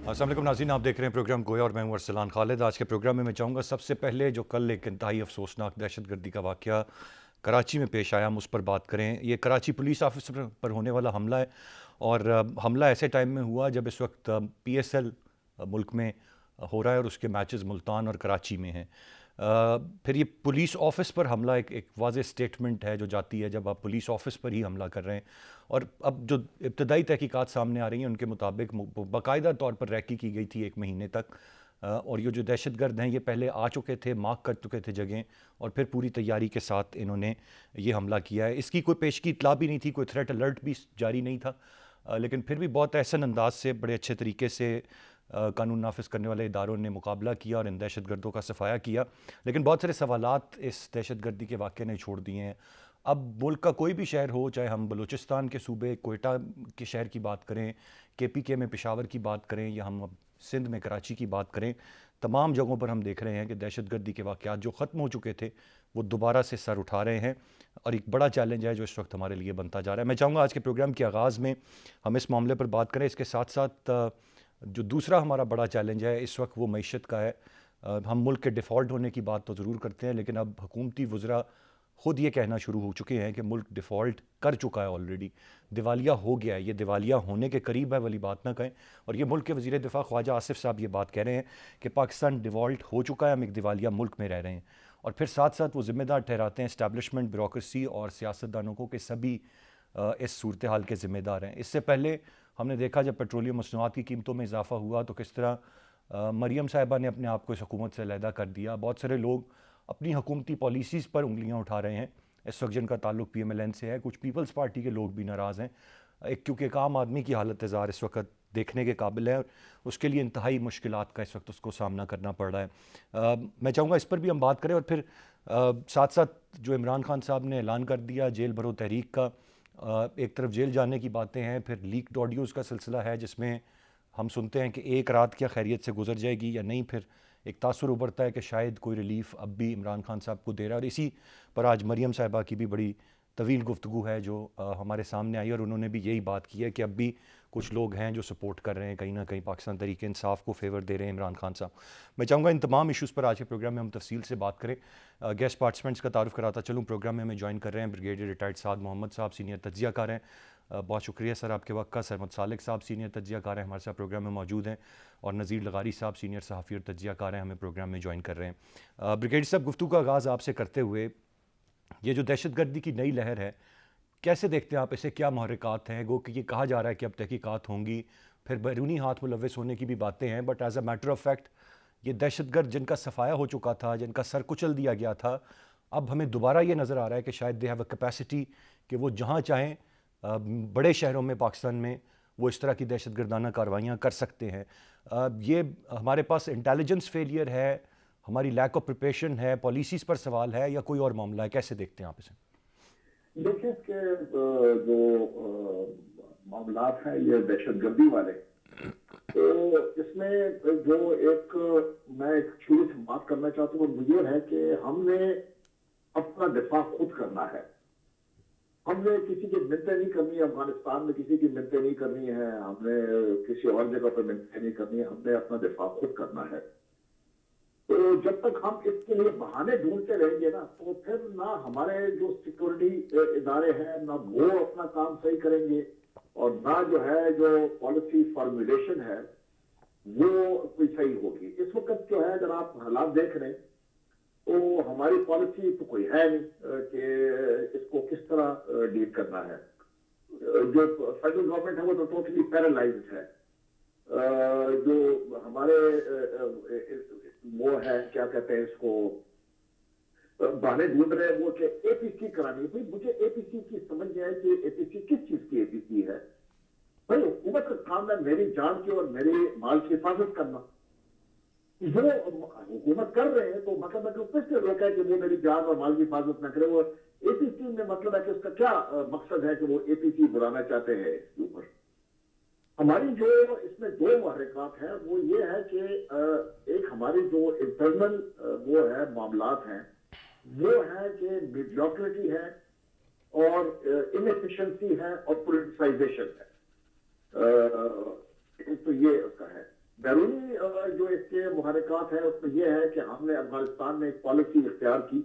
अस्सलाम वालेकुम नाज़रीन, आप देख रहे हैं प्रोग्राम गोया और मैं हूं अरसलान खालिद। आज के प्रोग्राम में मैं चाहूँगा सबसे पहले जो कल एक इंतहाई अफसोसनाक दहशतगर्दी का वाक़या कराची में पेश आया, हम उस पर बात करें। ये कराची पुलिस ऑफिसर पर होने वाला हमला है और हमला ऐसे टाइम में हुआ जब इस वक्त PSL मुल्क में हो रहा है और उसके मैचेस मुल्तान और कराची में हैं। फिर ये पुलिस ऑफिस पर हमला एक वाज़ेह स्टेटमेंट है जो जाती है जब आप पुलिस ऑफिस पर ही हमला कर रहे हैं। और अब जो इब्तदाई तहकीकात सामने आ रही हैं उनके मुताबिक बाकायदा तौर पर रैकी की गई थी 1 महीने तक, और ये जो दहशतगर्द हैं ये पहले आ चुके थे, मार्क कर चुके थे जगह, और फिर पूरी तैयारी के साथ इन्होंने ये हमला किया है। इसकी कोई पेशगी इतला भी नहीं थी, कोई थ्रेट अलर्ट भी जारी नहीं था, लेकिन फिर भी बहुत एहसन अंदाज से बड़े अच्छे तरीके से कानून नाफिज करने वाले इदारों ने मुकाबला किया और इन दहशतगर्दों का सफाया किया। लेकिन बहुत सारे सवालात इस दहशतगर्दी के वाक़े ने छोड़ दिए हैं। अब मुल्क का कोई भी शहर हो, चाहे हम बलूचिस्तान के सूबे कोयटा के शहर की बात करें, KPK में पेशावर की बात करें, या हम अब सिंध में कराची की बात करें, तमाम जगहों पर हम देख रहे हैं कि दहशतगर्दी के वाक़यात जो ख़त्म हो चुके थे वो दोबारा से सर उठा रहे हैं, और एक बड़ा चैलेंज है जो इस वक्त हमारे लिए बनता जा रहा है। मैं चाहूँगा आज के प्रोग्राम के आगाज़ में हम इस मामले पर बात करें। इसके साथ साथ जो दूसरा हमारा बड़ा चैलेंज है इस वक्त वो मईशत का है। हम मुल्क के डिफ़ॉल्ट होने की बात तो ज़रूर करते हैं, लेकिन अब हुकूमती वज़रा ख़ुद ये कहना शुरू हो चुके हैं कि मुल्क डिफ़ॉल्ट कर चुका है, ऑलरेडी दिवालिया हो गया है, ये दिवालिया होने के करीब है वाली बात ना कहें। और ये मुल्क के वज़ीर दिफ़ा ख्वाजा आसिफ साहब ये बात कह रहे हैं कि पाकिस्तान डिफ़ॉल्ट हो चुका है, हम एक दिवालिया मुल्क में रह रहे हैं। और फिर साथ साथ वो ज़िम्मेदार ठहराते हैं इस्टेब्लिशमेंट, ब्यूरोक्रेसी और सियासतदानों को कि सभी इस सूरत हाल के ज़िम्मेदार हैं। इससे पहले हमने देखा जब पेट्रोलियम मसनूआत की कीमतों में इजाफा हुआ तो किस तरह मरियम साहिबा ने अपने आप को इस हुकूमत से अलहदा कर दिया। बहुत सारे लोग अपनी हुकूमती पॉलिसीज़ पर उंगलियां उठा रहे हैं इस वक्त, जिनका ताल्लुक PMLN से है। कुछ पीपल्स पार्टी के लोग भी नाराज़ हैं, क्योंकि एक आम आदमी की हालत ज़ार इस वक्त देखने के काबिल है और उसके लिए इंतहाई मुश्किलात का इस वक्त उसको सामना करना पड़ रहा है। मैं चाहूँगा इस पर भी हम बात करें। और फिर साथ साथ जो इमरान खान साहब ने ऐलान कर दिया जेल भरो तहरीक का, एक तरफ जेल जाने की बातें हैं, फिर लीक्ड ऑडियोज़ का सिलसिला है जिसमें हम सुनते हैं कि एक रात क्या खैरियत से गुजर जाएगी या नहीं। फिर एक तासुर उभरता है कि शायद कोई रिलीफ अब भी इमरान खान साहब को दे रहा है। और इसी पर आज मरियम साहिबा की भी बड़ी तवील गुफ्तगू है जो हमारे सामने आई, और उन्होंने भी यही बात की है कि अब भी कुछ लोग हैं जो सपोर्ट कर रहे हैं, कहीं ना कहीं पाकिस्तान तहरीक इंसाफ को फेवर दे रहे हैं इमरान खान साहब। मैं चाहूँगा इन तमाम इशूज़ पर आज के प्रोग्राम में हम तफसील से बात करें। गेस्ट पार्टिसिपेंट्स का तारुफ कराता चलूँ। प्रोग्राम में हमें ज्वाइन कर रहे हैं ब्रिगेडियर रिटायर्ड साद मोहम्मद साहब, सीनियर तज्ज़ियाकार हैं। बहुत शुक्रिया सर आपके वक्त का। सरमद सालिक साहब सीनियर तज्ज़ियाकार हैं, हमारे साथ प्रोग्राम में मौजूद हैं। और नज़ीर लगारी साहब सीनियर सहाफ़ी और तज्ज़ियाकार हैं, हमें प्रोग्राम में ज्वाइन कर रहे हैं। ब्रिगेडियर साहब, गुफ्तगू का आगाज़ आपसे करते हुए, ये जो दहशतगर्दी की नई लहर है कैसे देखते हैं आप इसे? क्या महरक़ात हैं? गो कि ये कहा जा रहा है कि अब तहकीकात होंगी, फिर बैरूनी हाथ मुलव्वस होने की भी बातें हैं, but as a matter of fact ये दहशतगर्द जिनका सफाया हो चुका था, जिनका सर कुचल दिया गया था, अब हमें दोबारा ये नज़र आ रहा है कि शायद दे हैव अ कैपेसिटी कि वो जहाँ चाहें बड़े शहरों में पाकिस्तान में वो इस तरह की दहशतगर्दाना कार्रवाइयाँ कर सकते हैं। ये हमारे पास इंटेलिजेंस फेलियर है, हमारी लैक ऑफ प्रिपरेशन है, पॉलिसीज़ पर सवाल है, या कोई और मामला है? कैसे देखते हैं आप इसे? देखिए कि जो मामलात हैं ये दहशतगर्दी वाले, तो इसमें जो मैं एक शुरू से बात करना चाहता हूँ वो ये है कि हमने अपना दिफा खुद करना है। हमने किसी की मिन्नतें नहीं करनी है, अफगानिस्तान में किसी की मिन्नतें नहीं करनी है, हमने किसी और जगह पर मिन्नतें नहीं करनी है, हमने अपना दिफा खुद करना है। तो जब तक हम इसके लिए बहाने ढूंढते रहेंगे ना, तो फिर ना हमारे जो सिक्योरिटी इदारे हैं ना वो अपना काम सही करेंगे, और ना जो पॉलिसी फॉर्मुलेशन है वो कोई सही होगी। इस वक्त जो है अगर आप हालात देख रहे हैं तो हमारी पॉलिसी तो कोई है नहीं कि इसको किस तरह डील करना है। जो फेडरल गवर्नमेंट है वो तो टोटली पैरालाइज्ड है। जो हमारे वो है, क्या कहते हैं इसको, बहाने ढूंढ रहे हैं वो कि APC करानी है। भाई मुझे APC की समझ नहीं आई कि APC किस चीज की APC है। भाई हुकूमत का काम है मेरी जान की और मेरे माल की हिफाजत करना। जो हुकूमत कर रहे हैं तो मतलब है कि किस से रोका है कि वो मेरी जान और माल की हिफाजत न करे। वो APC में मतलब है कि उसका क्या मकसद है कि वो APC बुलाना चाहते हैं इसके ऊपर। हमारी जो इसमें दो महरक़ात हैं वो ये है कि एक हमारी जो इंटरनल वो है मामलात हैं वो है कि मीडियोक्रिटी है और इनएफिशिएंसी है और पॉलिटिसाइजेशन है। तो ये उसका है। بیرونی جو اس کے محرکات ہیں اس میں یہ ہے کہ ہم نے افغانستان میں ایک پالیسی اختیار کی،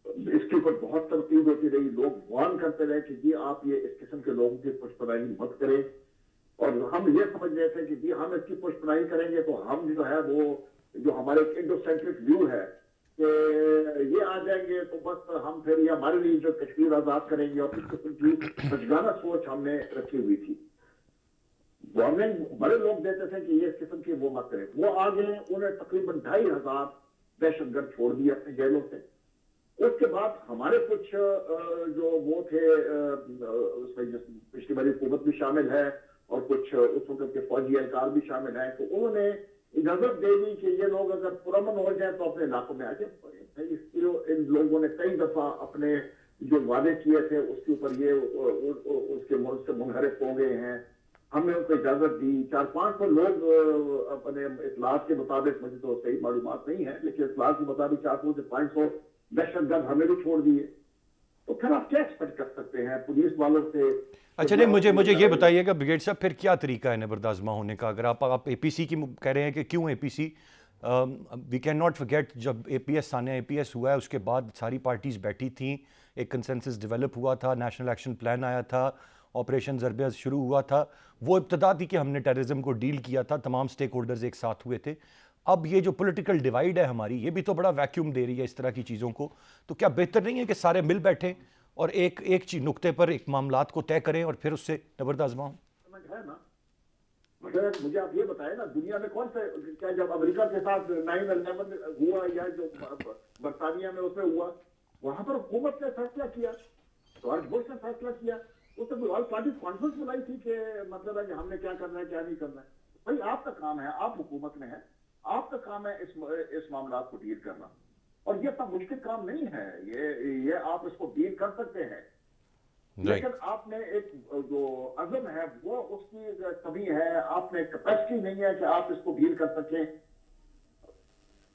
اس کے اوپر بہت تنقید ہوتی رہی، لوگ وارن کرتے رہے کہ جی آپ یہ اس قسم کے لوگوں کی پشتپناہی مت کریں، اور ہم یہ سمجھ رہے تھے کہ جی ہم اس کی پشتپناہی کریں گے تو ہم جو ہے وہ جو ہمارے انڈو سینٹرک ویو ہے کہ یہ آ جائیں گے تو بس ہم پھر یہ ہمارے لیے جو کشمیر آزاد کریں گے، اور اس قسم کی بچگانہ سوچ ہم نے رکھی ہوئی تھی۔ گورنمنٹ بڑے لوگ دیتے تھے کہ یہ اس قسم کی وہ مت کریں، وہ آگے انہیں تقریباً 2500 دہشت گرد چھوڑ دیے اپنی جیلوں سے۔ اس کے بعد ہمارے کچھ جو وہ تھے اس میں پچھلی بڑی حکومت بھی شامل ہے اور کچھ اس وقت کے فوجی اہلکار بھی شامل ہیں، تو انہوں نے اجازت دے دی کہ یہ لوگ اگر پرامن ہو جائیں تو اپنے علاقوں میں آ جائیں۔ ان لوگوں نے کئی دفعہ اپنے جو وعدے کیے تھے اس کے اوپر یہ اس کے ملک سے منحرف ہو گئے ہیں۔ ہم نے ان کو اجازت دی، 400-500 لوگ اپنے اطلاعات کے مطابق، مجھے تو صحیح معلومات نہیں ہے لیکن اطلاعات کے مطابق 400 سے 500 دہشت گرد ہمیں بھی چھوڑ دیے۔ تو پھر آپ کیا ایکسپیکٹ کر سکتے ہیں پولیس والوں سے؟ اچھا نہیں، مجھے یہ بتائیے گا برگیڈ صاحب، پھر کیا طریقہ ہے نبرد آزما ہونے کا؟ اگر آپ اے پی سی کی کہہ رہے ہیں کہ کیوں اے پی سی، وی کین ناٹ فرگیٹ جب اے پی ایس سانیہ اے پی ایس ہوا ہے اس کے بعد ساری پارٹیز بیٹھی تھیں، ایک کنسنسس ڈیولپ ہوا تھا، نیشنل ایکشن پلان آیا تھا، آپریشن ضرب عض شروع ہوا تھا، وہ ابتدا تھی کہ ہم نے ٹیررزم کو ڈیل کیا تھا، تمام سٹیک ہولڈرز ایک ساتھ ہوئے تھے۔ اب یہ جو پولیٹیکل ڈیوائیڈ ہے ہماری، یہ بھی تو بڑا ویکیوم دے رہی ہے اس طرح کی چیزوں کو، تو کیا بہتر نہیں ہے کہ سارے مل بیٹھیں اور ایک نقطے پر ایک معاملات کو طے کریں اور پھر اس سے نبرد آزما ہوں؟ ہے نا، مجھے آپ یہ بتائیں نا، دنیا میں کون سے، کیا جب امریکہ کے ساتھ 9/11 ہوا یا جو برطانیہ میں اس میں ہوا، وہاں پر حکومت نے فیصلہ کیا، جارج بش نے فیصلہ کیا، اس نے آل پارٹی کانفرنس بنائی تھی کہ مطلب ہے کہ ہم نے کیا کرنا ہے کیا نہیں کرنا ہے۔ بھائی آپ کا کام ہے، آپ حکومت میں ہیں، آپ کا کام ہے اس معاملات کو ڈیل کرنا، اور یہ اتنا مشکل کام نہیں ہے، یہ آپ اس کو ڈیل کر سکتے ہیں، لیکن آپ نے ایک جو عزم ہے وہ اس کی کمی ہے، آپ نے کیپیسٹی نہیں ہے کہ آپ اس کو ڈیل کر سکیں۔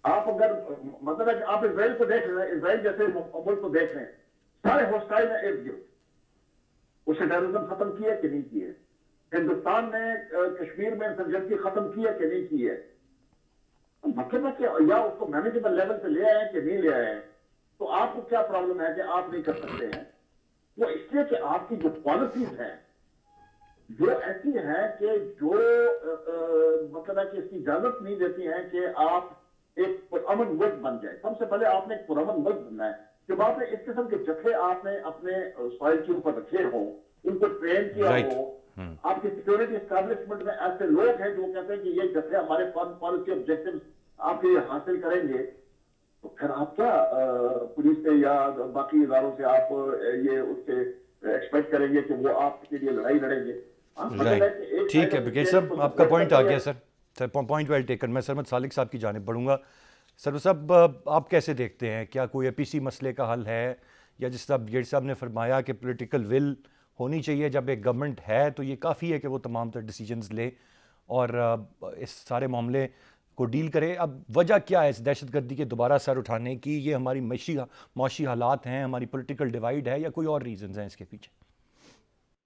آپ اگر مطلب ہے کہ آپ اسرائیل کو دیکھ رہے ہیں، اسرائیل جیسے ملک کو دیکھ رہے ہیں، سارے ہاسٹائل ہیں ارد گرد، اس نے ٹیررزم ختم کیا کہ نہیں کیے؟ ہندوستان نے کشمیر میں انسرجنسی ختم کی ہے کہ نہیں کی ہے؟ مطلب ہے کہ یا اس کو مینیجبل لیول پہ لے آئے کہ نہیں لے آئے ہیں، تو آپ کو کیا پرابلم ہے کہ آپ نہیں کر سکتے ہیں؟ وہ اس لیے کہ آپ کی جو پالیسیز ہیں جو ایسی ہیں کہ جو مطلب ہے کہ اس کی اجازت نہیں دیتی ہیں کہ آپ ایک پرامن ملک بن جائیں۔ سب سے پہلے آپ نے ایک پرامن ملک بننا ہے، جب آپ نے اس قسم کے جتھے آپ نے اپنے سوائل کے اوپر رکھے ہوں، ان کو ٹرین کیا ہو، آپ کی سیکورٹی اسٹیبلشمنٹ میں ایسے لوگ ہیں جو کہتے ہیں کہ یہ جتھے ہمارے فارن پالیسی آبجیکٹو آپ یہ حاصل کریں گے، تو پھر آپ کیا پولیس سے یا باقی اداروں سے آپ یہ اس سے ایکسپیکٹ کریں گے کہ وہ آپ کے لیے لڑائی لڑیں گے؟ ٹھیک ہے بکیر صاحب، آپ کا پوائنٹ آ گیا سر، پوائنٹ ویل ٹیکن۔ میں سرمد سالک صاحب کی جانب بڑھوں گا۔ سرمد صاحب، آپ کیسے دیکھتے ہیں، کیا کوئی اے پی سی مسئلے کا حل ہے، یا جس طرح برگیڈ صاحب نے فرمایا کہ پولیٹیکل ول ہونی چاہیے، جب ایک گورنمنٹ ہے تو یہ کافی ہے کہ وہ تمام تر ڈیسیجنز لے اور اس سارے معاملے کو ڈیل کرے؟ اب وجہ کیا ہے اس دہشت گردی کے دوبارہ سر اٹھانے کی؟ یہ ہماری معاشی حالات ہیں، ہماری پولیٹیکل ڈیوائیڈ ہے، یا کوئی اور ریزنز ہیں اس کے پیچھے؟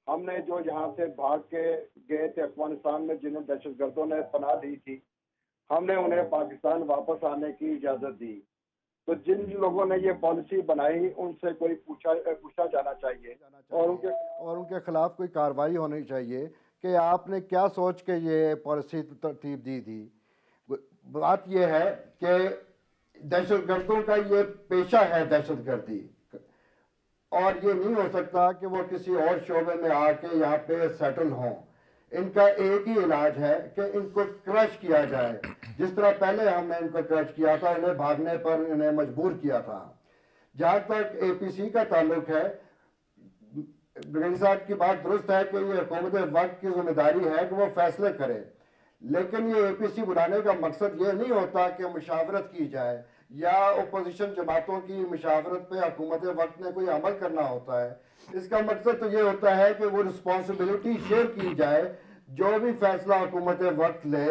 ہم نے جو یہاں سے بھاگ کے گئے تھے افغانستان میں، جنہیں دہشت گردوں نے پناہ دی تھی، ہم نے انہیں پاکستان واپس آنے کی اجازت دی، تو جن لوگوں نے یہ پالیسی بنائی ان سے کوئی پوچھا جانا چاہیے اور ان کے خلاف کوئی کارروائی ہونی چاہیے کہ آپ نے کیا سوچ کے یہ پالیسی ترتیب دی تھی۔ بات یہ ہے کہ دہشت گردوں کا یہ پیشہ ہے دہشت گردی، اور یہ نہیں ہو سکتا کہ وہ کسی اور شعبے میں آ کے یہاں پہ سیٹل ہوں۔ ان کا ایک ہی علاج ہے کہ ان کو کرش کیا جائے، جس طرح پہلے ہم نے ان کو کرش کیا تھا، انہیں بھاگنے پر انہیں مجبور کیا تھا۔ جہاں تک اے پی سی کا تعلق ہے، برگیڈ صاحب کی بات درست ہے کہ یہ حکومت وقت کی ذمہ داری ہے کہ وہ فیصلے کرے، لیکن یہ اے پی سی بنانے کا مقصد یہ نہیں ہوتا کہ مشاورت کی جائے یا اپوزیشن جماعتوں کی مشاورت پہ حکومت وقت نے کوئی عمل کرنا ہوتا ہے۔ اس کا مقصد تو یہ ہوتا ہے کہ وہ رسپانسبلٹی شیئر کی جائے، جو بھی فیصلہ حکومت وقت لے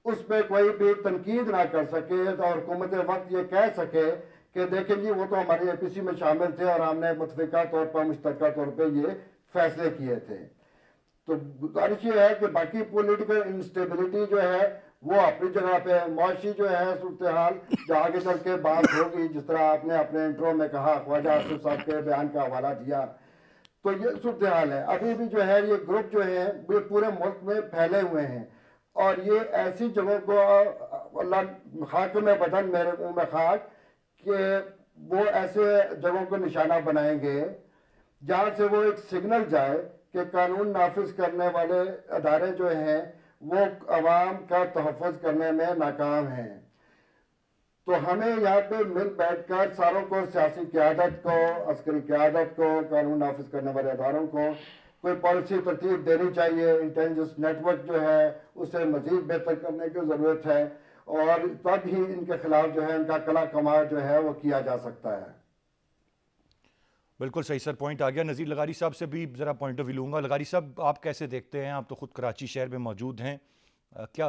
اس پہ کوئی بھی تنقید نہ کر سکے، اور حکومت وقت یہ کہہ سکے کہ دیکھیں جی وہ تو ہمارے اے پی سی میں شامل تھے اور ہم نے متفقہ طور پر مشترکہ طور پہ یہ فیصلے کیے تھے۔ تو گزارش یہ ہے کہ باقی پولیٹیکل انسٹیبلٹی جو ہے وہ اپنی جگہ پہ ہے، معاشی جو ہے صورتحال جو آگے چل کے بات ہوگی، جس طرح آپ نے اپنے انٹرو میں کہا، خواجہ آصف صاحب کے بیان کا حوالہ دیا، تو یہ صورتحال ہے. ابھی بھی جو ہے یہ گروپ جو ہیں وہ پورے ملک میں پھیلے ہوئے ہیں، اور یہ ایسی جگہوں کو اللہ خاک میں بدن میرے منہ میں خاک کہ وہ ایسے جگہوں کو نشانہ بنائیں گے جہاں سے وہ ایک سگنل جائے کہ قانون نافذ کرنے والے ادارے جو ہیں وہ عوام کا تحفظ کرنے میں ناکام ہیں. تو ہمیں یہاں پہ مل بیٹھ کر ساروں کو، سیاسی قیادت کو، عسکری قیادت کو، قانون نافذ کرنے والے اداروں کو کوئی پالیسی ترتیب دینی چاہیے. انٹیلیجنس نیٹ ورک جو ہے اسے مزید بہتر کرنے کی ضرورت ہے، اور تب ہی ان کے خلاف جو ہے ان کا کلا کما جو ہے وہ کیا جا سکتا ہے. بالکل صحیح سر، پوائنٹ آ گیا. نذیر لغاری صاحب سے بھی ذرا پوائنٹ آف ویو لوں گا. لغاری صاحب، آپ کیسے دیکھتے ہیں؟ آپ تو خود کراچی شہر میں موجود ہیں، کیا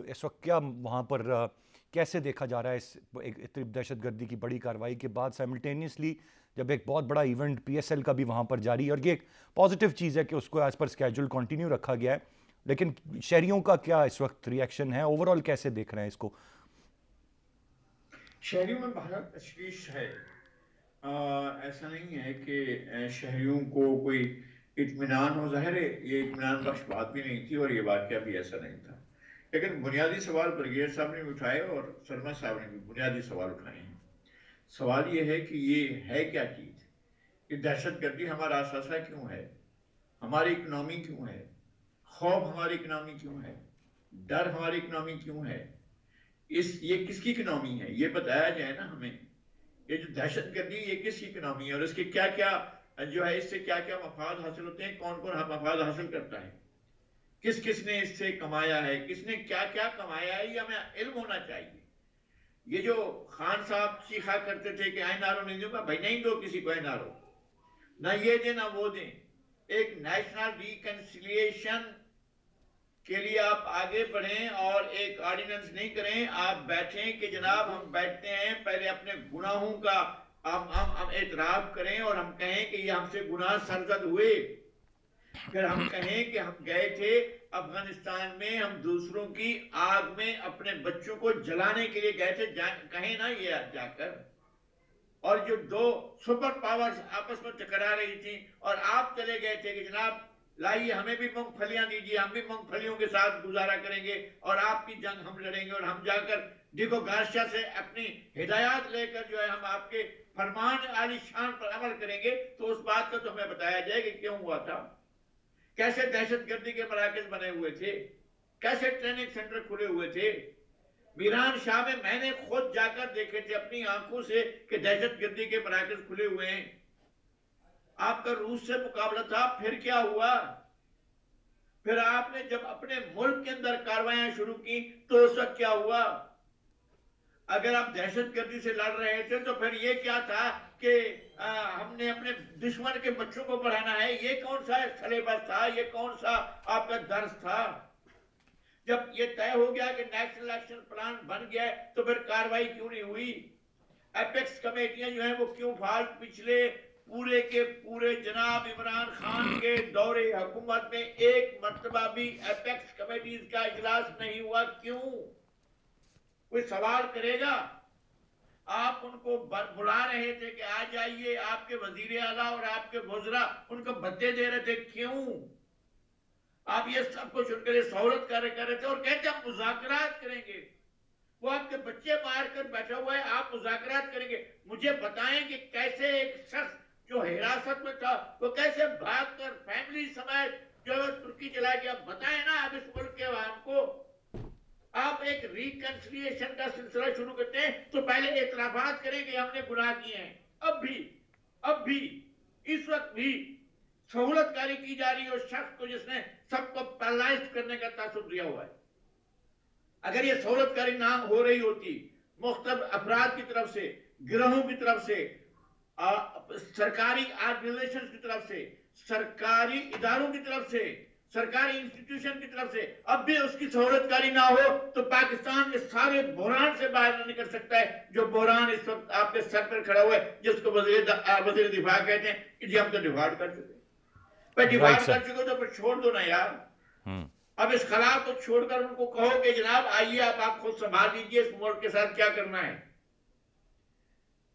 اس وقت کیا وہاں پر کیسے دیکھا جا رہا ہے اس دہشت گردی کی بڑی کارروائی کے بعد سائملٹینیسلی جب ایک بہت بڑا ایونٹ پی ایس ایل کا بھی وہاں پر جاری ہے، اور یہ ایک پازیٹیو چیز ہے کہ اس کو ایز پر اسکیجول کنٹینیو رکھا گیا ہے، لیکن شہریوں کا کیا اس وقت ری ایکشن ہے؟ اوور آل کیسے دیکھ رہے ہیں اس کو؟ شہریوں میں بہت تشویش ہے. ایسا نہیں ہے کہ شہریوں کو کوئی اطمینان ہو. ظاہر ہے یہ اطمینان بخش بات بھی نہیں تھی، اور یہ واقعہ بھی ایسا نہیں تھا، لیکن بنیادی سوال برگیڈ صاحب نے بھی اٹھائے اور سرما صاحب نے بھی بنیادی سوال اٹھائے ہیں. سوال یہ ہے کہ یہ ہے کیا چیز؟ کہ دہشت گردی ہمارا اثاثہ کیوں ہے؟ ہماری اکنامی کیوں ہے؟ خوف ہماری اکنامی کیوں ہے؟ ڈر ہماری اکنامی کیوں ہے؟ یہ کس کی اکنامی ہے؟ یہ بتایا جائے نا ہمیں. یہ جو دہشت گردی یہ کس کی اکنامی ہے، اور اس کے کیا کیا جو ہے، اس سے کیا کیا مفاد حاصل ہوتے ہیں، کون کون مفاد حاصل کرتا ہے، کس کس نے اس سے کمایا ہے، کس نے کیا کیا کمایا ہے، یہ ہمیں علم ہونا چاہیے. یہ جو خان صاحب چیخا کرتے تھے کہ این آر او نہیں دوں گا، بھائی نہیں دو کسی کو این آر او، نہ یہ دیں نہ وہ دیں. ایک نیشنل ریکنسیلیشن کے لیے آپ آگے بڑھیں اور ایک آرڈیننس نہیں کریں. آپ بیٹھیں کہ جناب ہم بیٹھتے ہیں، پہلے اپنے گناہوں کا ہم اعتراف کریں اور ہم کہیں کہ یہ ہم سے گناہ سرزد ہوئے. پھر ہم کہیں کہ ہم گئے تھے افغانستان میں، ہم دوسروں کی آگ میں اپنے بچوں کو جلانے کے لیے گئے تھے، کہیں نا یہ جا کر. اور جو دو سپر پاورز آپس میں ٹکرا رہی تھیں اور آپ چلے گئے تھے کہ جناب لائیے ہمیں بھی مونگ پھلیاں دیجیے، ہم بھی مونگ پھلیوں کے ساتھ گزارا کریں گے اور آپ کی جنگ ہم لڑیں گے، اور ہم جا کر ڈیگو گارشیا سے اپنی ہدایات لے کر جو ہے ہم آپ کے فرمان عالی شان پر عمل کریں گے. تو اس بات کا تو ہمیں بتایا جائے کہ کیوں ہوا تھا، کیسے دہشت گردی کے مراکز بنے ہوئے تھے، کیسے ٹریننگ سینٹر کھلے ہوئے تھے. میران شاہ میں میں نے خود جا کر دیکھے تھے اپنی آنکھوں سے کہ دہشت گردی کے مراکز کھلے ہوئے ہیں. آپ کا روس سے مقابلہ تھا، پھر کیا ہوا؟ پھر آپ نے جب اپنے ملک کے اندر کاروائیاں شروع کی تو اس وقت کیا ہوا؟ اگر آپ دہشت گردی سے لڑ رہے تھے تو پھر یہ کیا تھا کہ ہم نے اپنے دشمن کے بچوں کو پڑھانا ہے؟ یہ کون سا سلیبس تھا؟ یہ کون سا آپ کا درس تھا؟ جب یہ طے ہو گیا کہ نیشنل ایکشن پلان بن گیا تو پھر کاروائی کیوں نہیں ہوئی؟ ایپیکس کمیٹیاں جو ہیں وہ کیوں فعال پچھلے پورے کے پورے جناب عمران خان کے دور حکومت میں ایک مرتبہ بھی ایپیکس کمیٹیز کا اجلاس نہیں ہوا؟ کیوں؟ کوئی سوال کرے گا؟ آپ ان کو بلا رہے تھے کہ آ جائیے، آپ کے وزیر اعلیٰ اور آپ کے وزراء ان کو بھتے دے رہے تھے، کیوں؟ آپ یہ سب کچھ ان کے لیے سہولت کر رہے تھے اور کہتے ہم مذاکرات کریں گے. وہ آپ کے بچے مار کر بیٹھا ہوا ہے، آپ مذاکرات کریں گے. مجھے بتائیں کہ کیسے ایک شخص جو حراست میں تھا وہ کیسے بھاگ کر فیملی سمیت جو ترکی چلا گیا؟ بتائیں نا آپ اس ملک کے عوام کو. آپ ایک ریکنسیلیشن کا سلسلہ شروع کرتے ہیں تو پہلے اعترافات کریں کہ ہم نے گناہ کیے ہیں. اب بھی اس وقت بھی سہولت کاری کی جا رہی ہے اس شخص کو جس نے سب کو پیرالائز کرنے کا تعصب دیا ہوا ہے. اگر یہ سہولت کاری نہ ہو رہی ہوتی مختلف افراد کی طرف سے، گروہوں کی طرف سے، سرکاری آرگنائزیشن کی طرف سے، سرکاری اداروں کی طرف سے، سرکاری انسٹیٹیوشن کی طرف سے اب بھی اس کی سہولت کاری نہ ہو تو پاکستان کے سارے بحران سے باہر نہ نکل سکتا ہے. جو بحران اس وقت آپ کے سر پر کھڑا ہوا ہے، جس کو وزیر دفاع کہتے ہیں کہ جی ہم تو ڈیفالٹ کر چکے. भाई डिफॉल्ट Right, sir. कर चुके हो तो फिर छोड़ दो ना यार। अब इस खला को छोड़कर उनको कहो कि जनाब आइए आप खुद संभाल लीजिए इस मुल्क के साथ क्या करना है।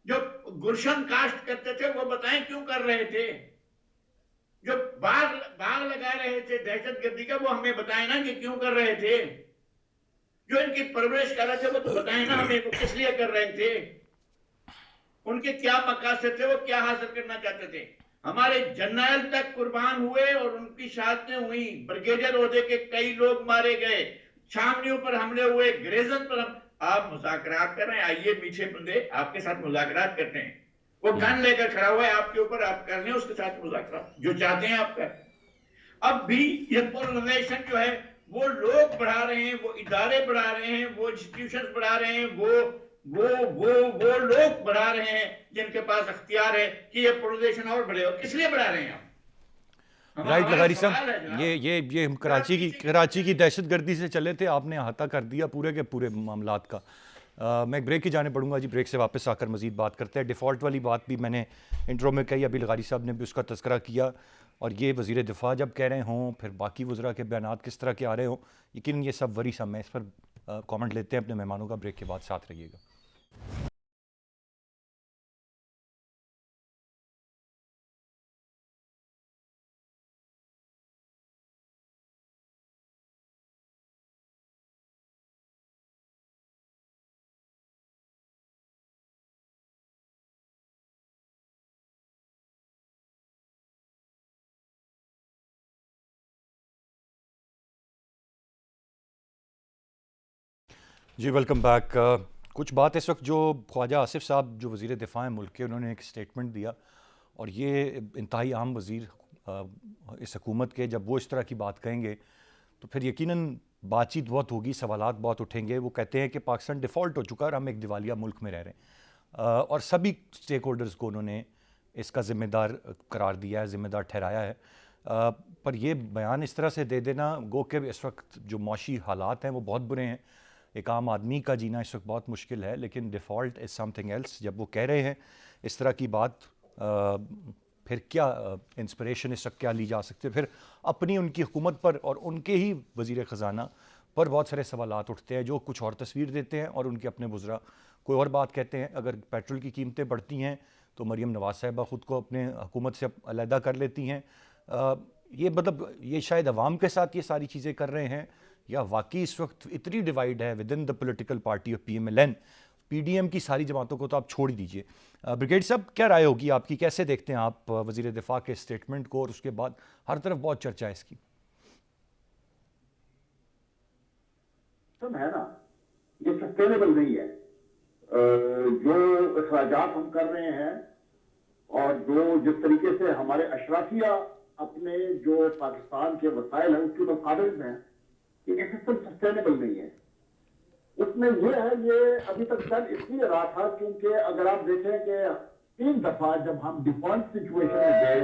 जो गुलशन कास्ट करते थे वो बताएं क्यों कर रहे थे, जो बाग लगा रहे थे दहशतगर्दी का वो हमें बताएं ना कि क्यों कर रहे थे, जो इनकी परवरिश कर रहे थे वो तो बताएं ना हमें वो किस लिए कर रहे थे, उनके क्या मकासद थे, वो क्या हासिल करना चाहते थे। हमारे जर्नल तक कुर्बान हुए और उनकी शहादतें हुई, ब्रिगेडियर ओहदे के कई लोग मारे गए, छावनियों पर हमले हुए, ग्रेजन पर आप मुज़ाकरात कर रहे हैं, आइए मीठे बंदे आपके साथ मुज़ाकरात करते हैं। वो गन लेकर खड़ा हुआ है आपके ऊपर, आप कर लें उसके साथ मुज़ाकरात जो चाहते हैं आप कर। अब भी ये पोलराइजेशन जो है वो लोग बढ़ा रहे हैं, वो इदारे बढ़ा रहे हैं, वो इंस्टीट्यूशन बढ़ा रहे हैं, वो लोग बढ़ा रहे हैं जिनके पास अख्तियार है कि ये पोलराइजेशन और बढ़े। किस लिए बढ़ा रहे हैं आप? राइट लगारी साहब, ये हम कराची की दहशतगर्दी से चले थे, आपने अहाता कर दिया पूरे के पूरे मामलात का। मैं ब्रेक की जाने पड़ूंगा जी, ब्रेक से वापस आकर मजीद बात करते हैं। डिफ़ॉल्ट वाली बात भी मैंने इंट्रो में कही, अभी लगारी साहब ने भी उसका तज़किरा किया, और ये वज़ीर दिफा जब कह रहे हों, फिर बाकी वज़रा के बयानात किस तरह के आ रहे हों, यकीन ये सब वरी सब। मैं इस पर कमेंट लेते हैं अपने मेहमानों का। ब्रेक के बाद साथ रहिएगा। जी वेलकम बैक। कुछ बात इस वक्त जो ख्वाजा आसिफ साहब जो वज़ीर दिफा हैं मुल्क के, उन्होंने एक स्टेटमेंट दिया, और ये इंतहाई आम वज़ीर इस हुकूमत के जब वो इस तरह की बात कहेंगे तो फिर यकीनन बातचीत बहुत होगी, सवालात बहुत उठेंगे। वो कहते हैं कि पाकिस्तान डिफ़ॉल्ट हो चुका है और हम एक दिवालिया मुल्क में रह रहे हैं, और सभी स्टेक होल्डर्स को उन्होंने इसका ज़िम्मेदार करार दिया है, ज़िम्मेदार ठहराया है। पर ये बयान इस तरह से दे देना, गो के इस वक्त जो मौशी हालात हैं वो बहुत बुरे हैं, एक आम आदमी का जीना इस वक्त बहुत मुश्किल है, लेकिन डिफ़ॉल्ट इज़ समथिंग एल्स। जब वो कह रहे हैं इस तरह की बात, फिर क्या इंस्पिरेशन इस वक्त क्या ली जा सकती है? फिर अपनी उनकी हुकूमत पर और उनके ही वज़ीर ख़जाना पर बहुत सारे सवालात उठते हैं, जो कुछ और तस्वीर देते हैं और उनके अपने वज़रा कोई और बात कहते हैं। अगर पेट्रोल की कीमतें बढ़ती हैं तो मरीम नवाज़ साहिबा ख़ुद को अपने हुकूमत से अलहदा कर लेती हैं। ये मतलब ये शायद अवाम के साथ ये सारी चीज़ें कर रहे हैं, या वाकई इस वक्त इतनी डिवाइड है with in the political party of PMLN, PDM की सारी जमातों को तो आप छोड़ ही दीजिए। ब्रिगेड साहब, क्या राय होगी आपकी, कैसे देखते हैं आप वज़ीर दिफा के स्टेटमेंट को, और उसके बाद हर तरफ बहुत चर्चा है इसकी? है ना, ये सस्टेनेबल नहीं है। जो अखराजात हम कर रहे हैं और जो जिस तरीके से हमारे अशराफिया अपने जो पाकिस्तान के वसाइल हैं उसके मुकाबले में, ये सिस्टम सस्टेनेबल नहीं है। उसमें ये अभी तक चल इसलिए रहा था क्योंकि अगर आप देखें कि 3 दफा जब हम डिफॉल्ट सिचुएशन में गए,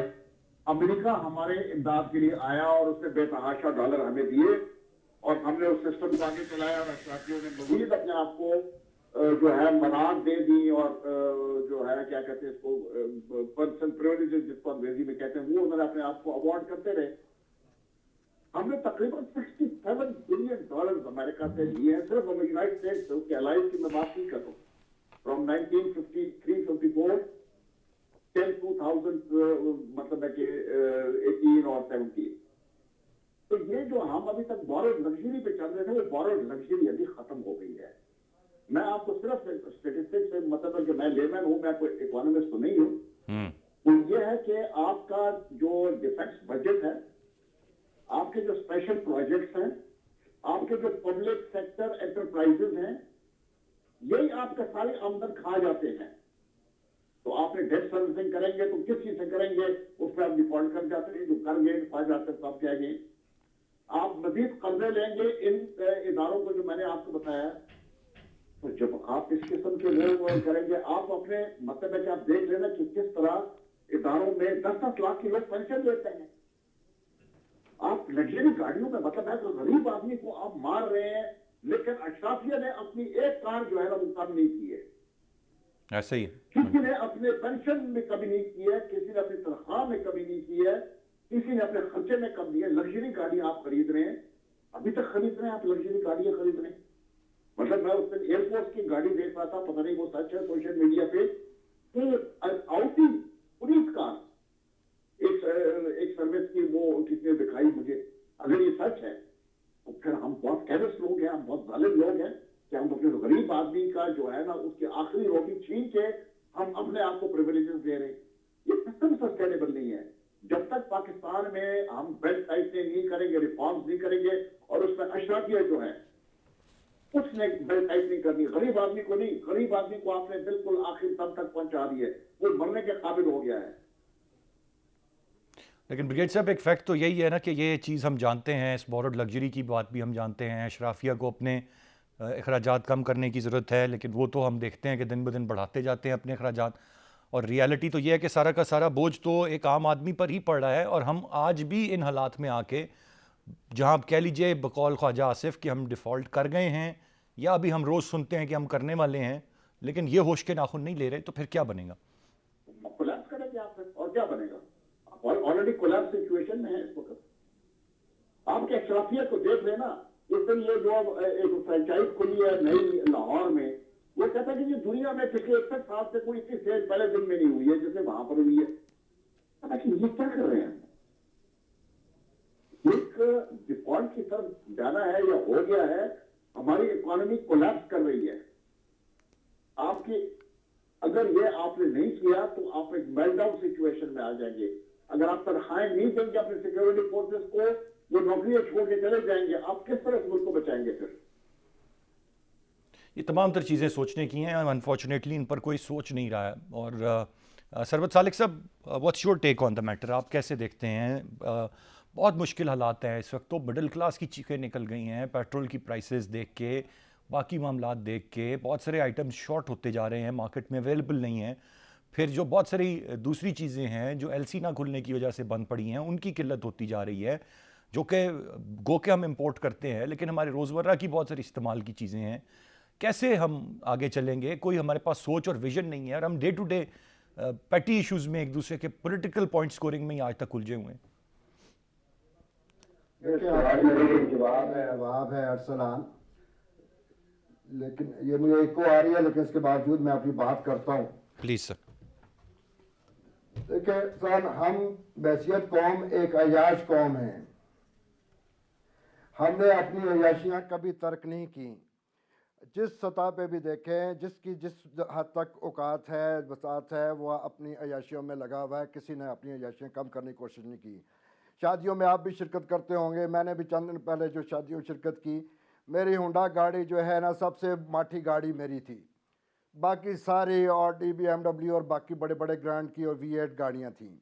अमेरिका हमारे इमदाद के लिए आया और उसने बेतहाशा डॉलर हमें दिए और हमने उस सिस्टम को आगे चलाया, और अशराफियों ने मजीद अपने आप को जो है मनाद दे दी, और जो है क्या कहते हैं इसको पर्सनल प्रिविलेजेस जिसको अंग्रेजी में कहते हैं, वो उन्होंने अपने आप को अवॉर्ड करते रहे। हमने तकरीबन $67 बिलियन अमेरिका से लिए हैं, सिर्फ हम यूनाइटेड स्टेट्स से, उसके अलाइज की मैं बात नहीं कर रहा हूँ, फ्रॉम 1953-54 टिल 2000 मतलब है कि 18 और 17। तो ये जो हम अभी तक बॉरोड लग्जरी पे चल रहे थे, वो बॉरोड लग्जरी अभी खत्म हो गई है। मैं आपको सिर्फ स्टेटिस्टिक्स से मतलब है कि मैं लेमैन हूँ, मैं कोई इकोनॉमिस्ट तो नहीं हूँ। तो ये है कि आपका जो डिफेंस बजट है, आपके जो स्पेशल प्रोजेक्ट्स हैं, आपके जो पब्लिक सेक्टर एंटरप्राइजेज हैं, यही आपका सारे आमदन खा जाते हैं। तो आपने डेट सर्विसिंग करेंगे तो किस चीज से करेंगे, उस पर आप डिफॉल्ट कर जाते हैं, जो कर गए खा जाते हैं, तो आप क्या गए, आप मजीद कर्जे लेंगे इन इदारों को जो मैंने आपको बताया। तो जब आप इस किस्म के वो करेंगे, आप अपने मतलब है कि आप देख लेना कि किस तरह इदारों में 10-10 लाख के लोग पेंशन लेते हैं। आप लग्जरी गाड़ियों में मतलब है तो गरीब आदमी को आप मार रहे हैं, लेकिन अशराफिया ने अपनी एक कार जो है ना वो कम नहीं की है। ऐसे ही किसी ने अपने पेंशन में कमी नहीं की है, किसी ने अपनी तनख्वाह में कमी नहीं की है, किसी ने अपने खर्चे में कम दिए। लग्जरी गाड़ियां आप खरीद रहे हैं, अभी तक खरीद रहे हैं आप, लग्जरी गाड़ियां खरीद रहे हैं। मतलब मैं उस दिन एयरफोर्स की गाड़ी देख रहा था, पता नहीं वो सच है, सोशल मीडिया पे, आउटी पुलिस कार एक सर्विस की वो किसने दिखाई मुझे। अगर ये सच है तो फिर हम बहुत कैरस लोग हैं, हम बहुत जालिम लोग हैं कि हम अपने गरीब आदमी का जो है ना उसकी आखिरी रोटी छीन के हम अपने आप को प्रिविलेजेस दे रहे हैं। ये सिस्टम सस्टेनेबल नहीं है। जब तक पाकिस्तान में हम बेल्ट टाइटनिंग नहीं करेंगे, रिफॉर्म्स नहीं करेंगे, और उसमें अशराफिया जो है उसने बेल्ट टाइटनिंग करनी, गरीब आदमी को नहीं। गरीब आदमी को आपने बिल्कुल आखिर दम तक पहुंचा दी है, वो मरने के काबिल हो गया है। लेकिन ब्रिगेड साहब, एक फैक्ट तो यही है ना कि ये चीज़ हम जानते हैं, इस बॉर्डर लग्जरी की बात भी हम जानते हैं, अशराफिया को अपने अखराजात कम करने की ज़रूरत है, लेकिन वो तो हम देखते हैं कि दिन ब दिन बढ़ाते जाते हैं अपने अखराजात। और रियलिटी तो ये है कि सारा का सारा बोझ तो एक आम आदमी पर ही पड़ रहा है। और हम आज भी इन हालात में आके, जहाँ आप कह लीजिए बकौल ख्वाजा आसिफ कि हम डिफ़ॉल्ट कर गए हैं, या अभी हम रोज़ सुनते हैं कि हम करने वाले हैं, लेकिन ये होश के नाखून नहीं ले रहे, तो फिर क्या बनेगा? कोलैप्स करेंगे आप फिर, और क्या बनेगा? ऑलरेडी कोलैप्स सिचुएशन में है इस वक्त। आपके अशराफिया को देख लेना। इस दिन ये जो एक फ्रेंचाइज खुली है नई लाहौर में, वो कहता है कि ये दुनिया में पिछले 61 साल से कोई इतनी सेल पहले दिन में नहीं हुई है जैसे वहां पर हुई है। ये क्या कर रहे हैं? एक डिफॉल्ट की तरफ जाना है या हो गया है। हमारी इकोनॉमी कोलैप्स कर रही है। आपकी अगर ये आपने नहीं किया तो आप एक मेल्टडाउन सिचुएशन में आ जाएंगे। अगर आप तनख्वाहें नहीं देंगे अपने सिक्योरिटी फोर्सेस को, वो नौकरियां छोड़ के चले जाएंगे, आप किस तरह इस मुल्क को बचाएंगे फिर? ये तमाम तर चीज़ें सोचने की हैं, अनफॉर्चुनेटली इन पर कोई सोच नहीं रहा है। और सरवत सालिक साहब, what's your take on the matter? आप कैसे देखते हैं? बहुत मुश्किल हालात हैं इस वक्त, तो मिडिल क्लास की चीखें निकल गई हैं, पेट्रोल की प्राइसेस देख के, बाकी मामलात देख के, बहुत सारे आइटम्स शॉर्ट होते जा रहे हैं, मार्केट में अवेलेबल नहीं हैं। फिर जो बहुत सारी दूसरी चीज़ें हैं जो एलसी ना खुलने की वजह से बंद पड़ी हैं, उनकी किल्लत होती जा रही है, जो कि गो के हम इंपोर्ट करते हैं, लेकिन हमारे रोज़मर्रा की बहुत सारी इस्तेमाल की चीज़ें हैं। कैसे हम आगे चलेंगे? कोई हमारे पास सोच और विजन नहीं है, और हम day to day petty issues में एक दूसरे के पॉलिटिकल पॉइंट स्कोरिंग में ही आज तक उलझे हुए हैं। जवाब है अरसलान, लेकिन ये मुझे इको आ रही है, लेकिन इसके बावजूद मैं अपनी बात करता हूँ। Please sir. देखिए सर, हम बैसियत कौम एक अयाश कौम है। हमने अपनी अयाशियाँ कभी तर्क नहीं की। जिस सतह पे भी देखें, जिसकी जिस हद तक औकात है, वसात है, वो अपनी अयाशियों में लगा हुआ है। किसी ने अपनी अयाशियाँ कम करने की कोशिश नहीं की। शादियों में आप भी शिरकत करते होंगे, मैंने भी चंद दिन पहले जो शादियों में शिरकत की, मेरी होंडा गाड़ी जो है ना सबसे माठी गाड़ी मेरी थी। बाकी सारी ऑडी, BMW और बाकी बड़े बड़े ग्रैंड की और V8 गाड़ियाँ थीं।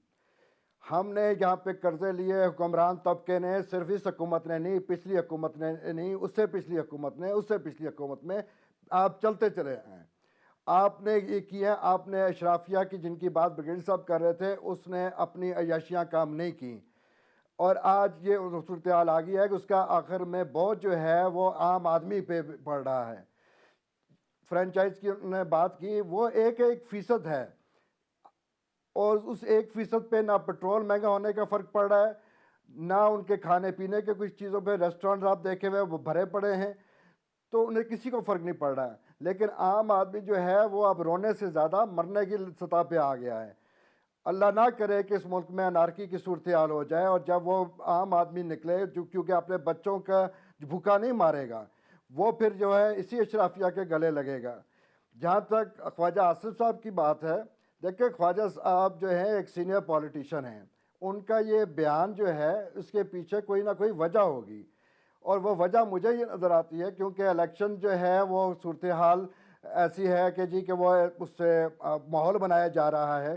हमने यहाँ पे कर्जे लिए हुक्मरान तबके ने, सिर्फ इस हुकूमत ने नहीं, पिछली हुकूमत ने नहीं, उससे पिछली हुकूमत ने, उससे पिछली हुकूमत में, आप चलते चले हैं। आपने ये किया, आपने अशराफिया की जिनकी बात ब्रिगेड साहब कर रहे थे, उसने अपनी अयाशियाँ काम नहीं की, और आज ये सूरत हाल आ गई है कि उसका आखिर में बोझ जो है वो आम आदमी पे पड़ रहा है। फ्रेंचाइज की उन्होंने बात की, वो 1% है, और उस 1% पे ना पेट्रोल महंगा होने का फ़र्क पड़ रहा है, ना उनके खाने पीने के कुछ चीज़ों पे रेस्टोरेंट आप देखे हुए वो भरे पड़े हैं, तो उन्हें किसी को फ़र्क नहीं पड़ रहा है। लेकिन आम आदमी जो है वो अब रोने से ज़्यादा मरने की सतह पे आ गया है। अल्लाह ना करे कि इस मुल्क में अनारकी की सूरत हाल हो जाए, और जब वो आम आदमी निकले, जो क्योंकि अपने बच्चों का भूखा नहीं मारेगा, वो फिर जो है इसी अशराफिया के गले लगेगा। जहाँ तक ख्वाजा आसिफ साहब की बात है, देखिए ख्वाजा साहब जो है एक सीनियर पॉलिटिशियन हैं, उनका ये बयान जो है उसके पीछे कोई ना कोई वजह होगी, और वो वजह मुझे ये नज़र आती है क्योंकि इलेक्शन जो है वो सूरत हाल ऐसी है कि जी कि वो उससे माहौल बनाया जा रहा है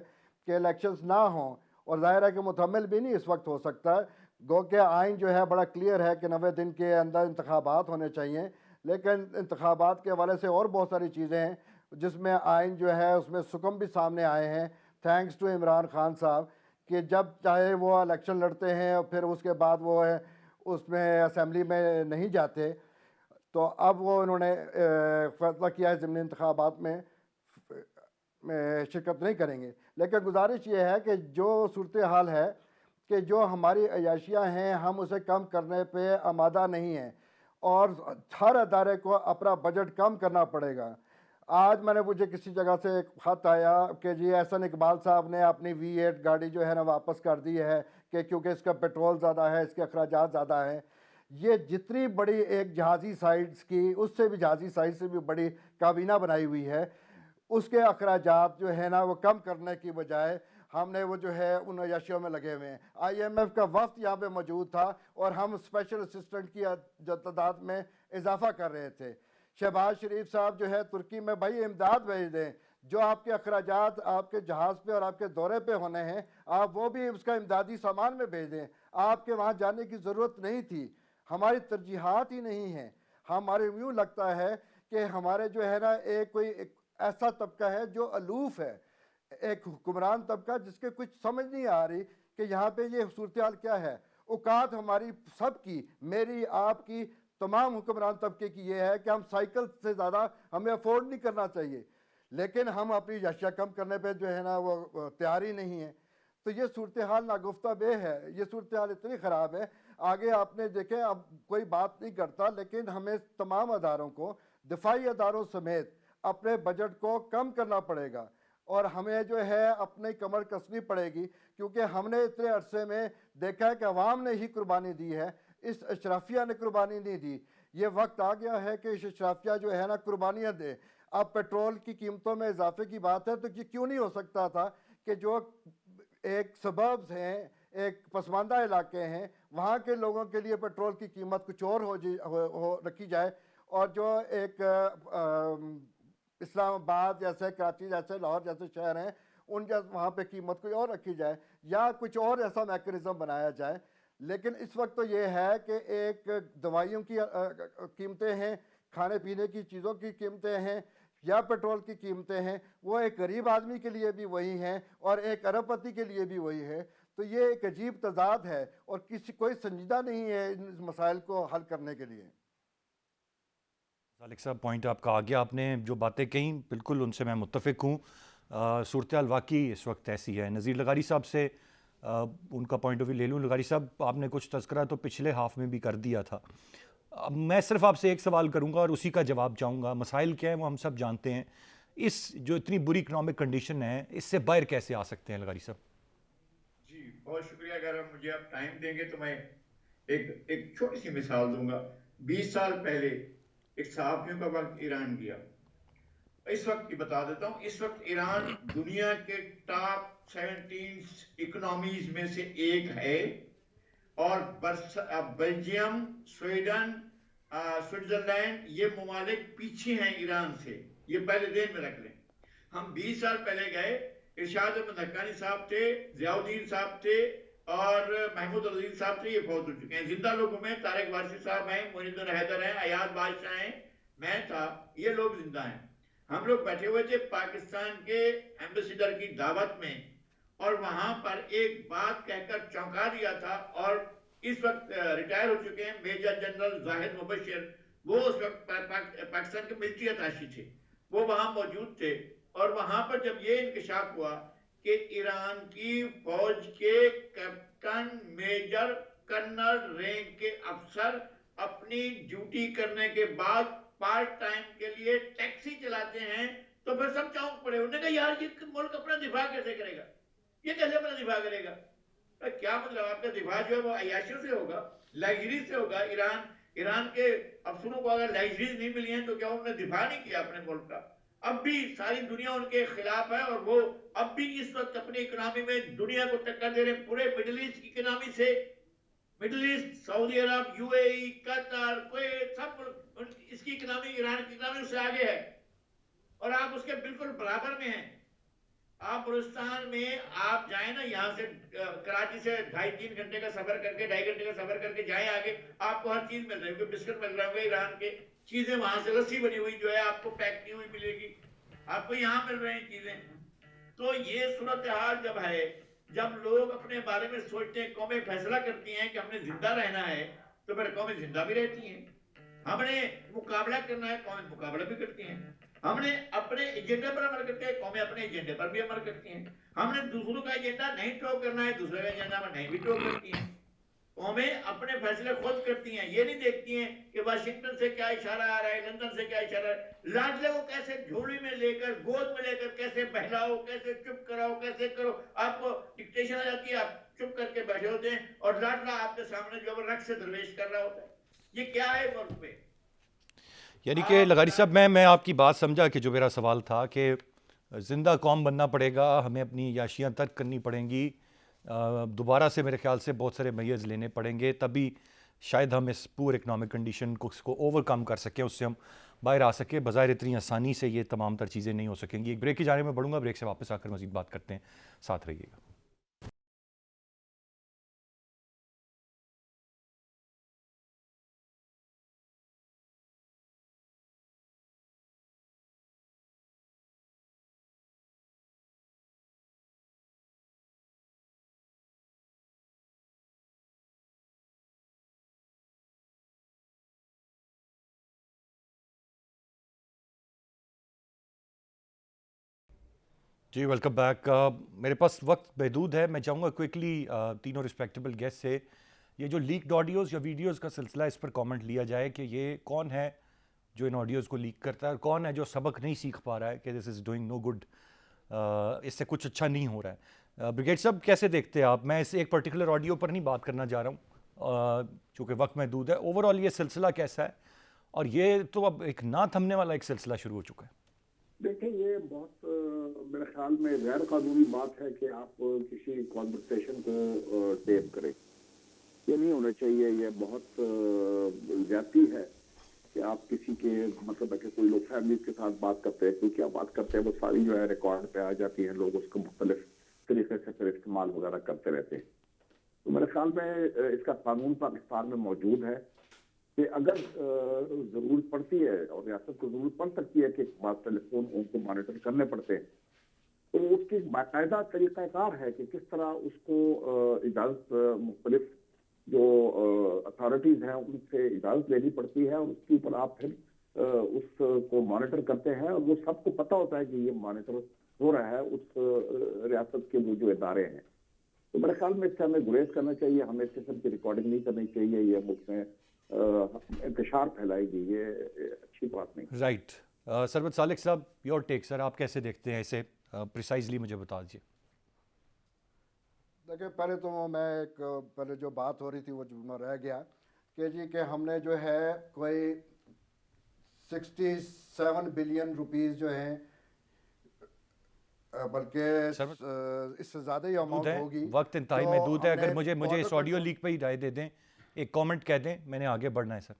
कि इलेक्शंस ना हों, और ज़ाहिर है कि मुतहम्मिल भी नहीं इस वक्त हो सकता है। गो के आइन जो है बड़ा क्लियर है कि 90 दिन के अंदर इंतखाबात होने चाहिए, लेकिन इंतखाबात के हवाले से और बहुत सारी चीज़ें हैं जिसमें आइन जो है उसमें सुकम भी सामने आए हैं, थैंक्स टू इमरान खान साहब, कि जब चाहे वो इलेक्शन लड़ते हैं और फिर उसके बाद वो है उसमें असम्बली में नहीं जाते, तो अब वो उन्होंने फैसला किया है ज़िमनी इंतखाबात में शिरकत नहीं करेंगे। लेकिन गुजारिश ये है कि जो सूरत हाल है کہ جو ہماری عیاشیاں ہیں ہم اسے کم کرنے پہ آمادہ نہیں ہیں اور ہر ادارے کو اپنا بجٹ کم کرنا پڑے گا. آج میں نے مجھے کسی جگہ سے ایک خط آیا کہ جی احسن اقبال صاحب نے اپنی V8 گاڑی جو ہے نا واپس کر دی ہے کہ کیونکہ اس کا پیٹرول زیادہ ہے, اس کے اخراجات زیادہ ہیں. یہ جتنی بڑی ایک جہازی سائٹس کی, اس سے بھی جہازی سائٹ سے بھی بڑی کابینہ بنائی ہوئی ہے, اس کے اخراجات جو ہے نا وہ کم کرنے کی بجائے ہم نے وہ جو ہے ان عیاشیوں میں لگے ہوئے ہیں. IMF کا وفد یہاں پہ موجود تھا اور ہم اسپیشل اسسٹنٹ کی تعداد میں اضافہ کر رہے تھے. شہباز شریف صاحب جو ہے ترکی میں بھائی امداد بھیج دیں, جو آپ کے اخراجات آپ کے جہاز پہ اور آپ کے دورے پہ ہونے ہیں آپ وہ بھی اس کا امدادی سامان میں بھیج دیں. آپ کے وہاں جانے کی ضرورت نہیں تھی. ہماری ترجیحات ہی نہیں ہیں. ہمارے یوں لگتا ہے کہ ہمارے جو ہے نا ایک ایسا طبقہ ہے جو الوف ہے, ایک حکمران طبقہ جس کے کچھ سمجھ نہیں آ رہی کہ یہاں پہ یہ صورتحال کیا ہے. اوقات ہماری سب کی, میری آپ کی, تمام حکمران طبقے کی یہ ہے کہ ہم سائیکل سے زیادہ ہمیں افورڈ نہیں کرنا چاہیے, لیکن ہم اپنی اشیاء کم کرنے پہ جو ہے نا وہ تیار ہی نہیں ہیں. تو یہ صورتحال ناگفتہ بے ہے, یہ صورتحال اتنی خراب ہے. آگے آپ نے دیکھیں, اب کوئی بات نہیں کرتا, لیکن ہمیں تمام اداروں کو, دفاعی اداروں سمیت اپنے بجٹ کو کم کرنا پڑے گا اور ہمیں جو ہے اپنی کمر کسنی پڑے گی, کیونکہ ہم نے اتنے عرصے میں دیکھا ہے کہ عوام نے ہی قربانی دی ہے, اس اشرافیہ نے قربانی نہیں دی. یہ وقت آ گیا ہے کہ اس اشرافیہ جو ہے نا قربانیاں دے. اب پیٹرول کی قیمتوں میں اضافے کی بات ہے تو یہ کیوں نہیں ہو سکتا تھا کہ جو ایک سبربز ہیں, ایک پسماندہ علاقے ہیں, وہاں کے لوگوں کے لیے پیٹرول کی قیمت کچھ اور رکھی جائے, اور جو ایک اسلام آباد جیسے, کراچی جیسے, لاہور جیسے شہر ہیں ان کے وہاں پہ قیمت کوئی اور رکھی جائے یا کچھ اور ایسا میکانزم بنایا جائے. لیکن اس وقت تو یہ ہے کہ ایک دوائیوں کی قیمتیں ہیں, کھانے پینے کی چیزوں کی قیمتیں ہیں یا پیٹرول کی قیمتیں ہیں, وہ ایک غریب آدمی کے لیے بھی وہی ہیں اور ایک ارب پتی کے لیے بھی وہی ہے. تو یہ ایک عجیب تضاد ہے اور کوئی سنجیدہ نہیں ہے ان مسائل کو حل کرنے کے لیے. ذالک صاحب, پوائنٹ آپ کا آ گیا. آپ نے جو باتیں کہیں بالکل ان سے میں متفق ہوں. صورتحال واقعی اس وقت ایسی ہے. نذیر لغاری صاحب سے ان کا پوائنٹ آف ویو لے لوں. لغاری صاحب, آپ نے کچھ تذکرہ تو پچھلے ہاف میں بھی کر دیا تھا. میں صرف آپ سے ایک سوال کروں گا اور اسی کا جواب چاہوں گا. مسائل کیا ہیں وہ ہم سب جانتے ہیں. اس جو اتنی بری اکنامک کنڈیشن ہے, اس سے باہر کیسے آ سکتے ہیں لغاری صاحب؟ جی بہت شکریہ. اگر آپ مجھے آپ ٹائم دیں گے تو میں ایک چھوٹی سی مثال دوں گا. 20 سال پہلے ایک صحافیوں کا وقت ایران گیا. اس وقت کی بتا دیتا ہوں. اس وقت ایران دنیا کے ٹاپ 17 اکنامیز میں سے ایک ہے, اور بیلجیم, سویڈن, سوئٹزرلینڈ, یہ ممالک پیچھے ہیں ایران سے. یہ پہلے ذہن میں رکھ لیں. ہم 20 سال پہلے گئے, ارشاد احمد حقانی صاحب تھے, ضیاء الدین صاحب تھے اور محمود العزیز صاحب تھے, یہ فوت ہو چکے ہیں. زندہ لوگوں میں طارق وارثی صاحب ہیں, معین الدین حیدر ہیں, ایاز بادشاہ ہیں, میں تھا, یہ لوگ زندہ ہیں. ہم لوگ بیٹھے ہوئے تھے پاکستان کے ایمبیسیڈر کی دعوت میں, اور وہاں پر ایک بات کہہ کر چونکا دیا تھا. اور اس وقت ریٹائر ہو چکے ہیں میجر جنرل زاہد مبشر, وہ اس وقت پاکستان کے ملٹری اتاشی تھے, وہ وہاں موجود تھے. اور وہاں پر جب یہ انکشاف ہوا کہ ایران کی فوج کے کیپٹن, میجر, کرنل رینک کے افسر اپنی ڈیوٹی کرنے کے بعد پارٹ ٹائم کے لیے ٹیکسی چلاتے ہیں, تو پھر سب چونک پڑے. انہوں نے کہا یار یہ ملک اپنا دفاع کیسے کرے گا, یہ کیسے اپنا دفاع کرے گا؟ کیا مطلب, آپ کا دفاع جو ہے وہ عیاشیوں سے ہوگا, لگژری سے ہوگا. ایران کے افسروں کو اگر لگژریز نہیں ملی ہیں تو کیا انہوں نے دفاع نہیں کیا اپنے ملک کا؟ اب بھی ساری دنیا ان کے خلاف ہے, اور وہ اب بھی اس وقت اپنی اکنامی میں دنیا کو ٹکر دے رہے ہیں. پورے مڈل ایسٹ کی اکنامی سے, مڈل ایسٹ, سعودی عرب, UAE, قطر, کویت, سب اس کی اکنامی, ایران کی اکنامی اس سے آگے ہے, اور آپ اس کے بالکل برابر میں ہیں. آپ بلوچستان میں آپ جائیں نا, یہاں سے کراچی سے 2.5-3 گھنٹے کا سفر کر کے, 2.5 گھنٹے کا سفر کر کے جائیں آگے, آپ کو ہر چیز مل رہی ہوگی. بسکٹ مل رہا ہوگا ایران کے, چیزیں وہاں سے لسی بنی ہوئی جو ہے آپ کو پیک کی ہوئی ملے گی, آپ کو یہاں مل رہی ہیں چیزیں. تو یہ صورتحال جب ہے, جب لوگ اپنے بارے میں سوچتے ہیں, قومیں فیصلہ کرتی ہیں کہ ہم نے زندہ رہنا ہے, تو پھر قومیں زندہ بھی رہتی ہیں. ہم نے مقابلہ کرنا ہے, قومیں مقابلہ بھی کرتی ہیں. हमने अपने एजेंडे पर अमल करते हैं, कौमें अपने एजेंडे पर भी अमल करती हैं। हमने दूसरों का एजेंडा नहीं टॉप करना है, दूसरे का एजेंडा में नहीं भी टॉप करती हैं। कौमें अपने फैसले खुद करती हैं, ये नहीं देखती हैं कि वाशिंगटन से क्या इशारा आ रहा है, लंदन से क्या इशारा है। लाडले को कैसे झोली में लेकर, गोद में लेकर कैसे बहलाओ, कैसे चुप कराओ, कैसे करो। आपको डिक्टेशन आ जाती है, आप चुप करके बैठे होते हैं और लाडला आपके सामने जो है रक्स से दरवेश कर रहा होता है। ये क्या है मुल्क में? यानी कि लगारी साहब, मैं आपकी बात समझा कि जो मेरा सवाल था कि ज़िंदा कौम बनना पड़ेगा, हमें अपनी याशियाँ तर्क करनी पड़ेंगी, दोबारा से मेरे ख्याल से बहुत सारे मैयर्स लेने पड़ेंगे, तभी शायद हम इस पूर इकनॉमिक कंडीशन को उसको ओवरकम कर सकें, उससे हम बाहर आ सकें। बज़ाहिर इतनी आसानी से ये तमाम तर चीज़ें नहीं हो सकेंगी। एक ब्रेक की जाने में बढ़ूंगा, ब्रेक से वापस आकर मज़ीद बात करते हैं, साथ रहिएगा। जी वेलकम बैक। मेरे पास वक्त महदूद है, मैं चाहूँगा क्विकली तीनों रिस्पेक्टेबल गेस्ट से ये जो लीक्ड ऑडियोज़ या वीडियोज़ का सिलसिला, इस पर कमेंट लिया जाए कि ये कौन है जो इन ऑडियोज़ को लीक करता है और कौन है जो सबक नहीं सीख पा रहा है कि this is doing no good, इससे कुछ अच्छा नहीं हो रहा है। ब्रिगेड साहब, कैसे देखते हैं आप? मैं इस एक पर्टिकुलर ऑडियो पर नहीं बात करना चाह रहा हूँ चूँकि वक्त महदूद है। ओवरऑल ये सिलसिला कैसा है? और ये तो अब एक ना थमने वाला एक सिलसिला शुरू हो चुका है। देखिए, ये बहुत मेरे ख्याल में गैर कानूनी बात है कि आप किसी कॉन्वर्सेशन को टेप करें। ये नहीं होना चाहिए। ये बहुत ज्यादती है कि आप किसी के मतलब है कि कोई लोग फैमिली के साथ बात करते हैं, क्योंकि आप बात करते हैं वो सारी जो है रिकॉर्ड पे आ जाती है, लोग उसको मुख्तलिफ तरीके से फिर इस्तेमाल वगैरह करते रहते हैं। तो मेरे ख्याल में इसका कानून पाकिस्तान में मौजूद है कि अगर जरूरत पड़ती है और रियासत को जरूरत पड़ सकती है कि बात टेलीफोन उनको मॉनिटर करने पड़ते हैं, तो उसकी बाकायदा तरीक़ाकार है कि किस तरह उसको इजाज़त मुख्तलिफ जो अथॉरिटीज़ हैं उनसे इजाज़त लेनी पड़ती है और उसके ऊपर आप फिर उसको मॉनिटर करते हैं और वो सबको पता होता है कि ये मॉनिटर हो रहा है उस रियासत के वो जो इदारे हैं। तो मेरे ख्याल में इससे हमें गुरेज करना चाहिए, हमें इस किस्म की रिकॉर्डिंग नहीं करनी चाहिए। ये मुल्क में इंतशार फैलाएगी, ये अच्छी बात नहीं। राइट। सरबत सालिक साहब, योर टेक सर, आप कैसे देखते हैं इसे? प्रिसाइजली मुझे बता दीजिए। देखिए, पहले तो मैं पहले जो बात हो रही थी वो जुम्मा रह गया कि जी कि हमने जो है कोई 67 बिलियन रुपीस जो हैं, बल्कि इससे ज़्यादा ही अमाउंट होगी। वक्त इंतहाई महदूद है। अगर मुझे इस ऑडियो लीक पे ही राय दे दें, एक कमेंट कह दें, मैंने आगे बढ़ना है सर।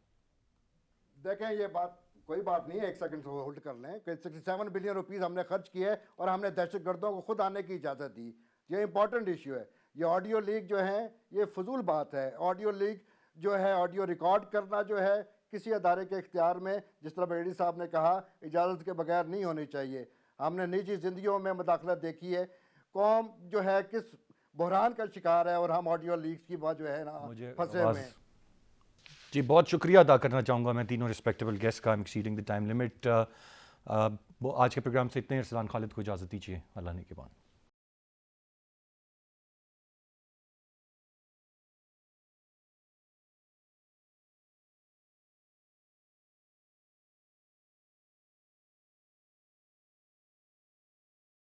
देखें, ये बात कोई बात नहीं है, एक सेकंड होल्ड कर लें कि 67 बिलियन रुपीस हमने खर्च किए और हमने दहशतगर्दों को खुद आने की इजाज़त दी। ये इंपॉर्टेंट इशू है। ये ऑडियो लीक जो है ये फजूल बात है। ऑडियो लीक जो है, ऑडियो रिकॉर्ड करना जो है किसी अदारे के इख्तियार में, जिस तरह बेड़ी साहब ने कहा, इजाज़त के बगैर नहीं होनी चाहिए। हमने निजी ज़िंदगियों में मुदाखलत देखी है, कौम जो है किस बहरान का शिकार है और हम ऑडियो लीक्स की बात जो है ना फंसे हुए हैं। जी, बहुत शुक्रिया अदा करना चाहूँगा मैं तीनों रिस्पेक्टेबल गेस्ट का। Exceeding the time limit. वो आज के प्रोग्राम से इतने। अरसलान खालिद को इजाज़त दीजिए, अल्लाह ने के बाद।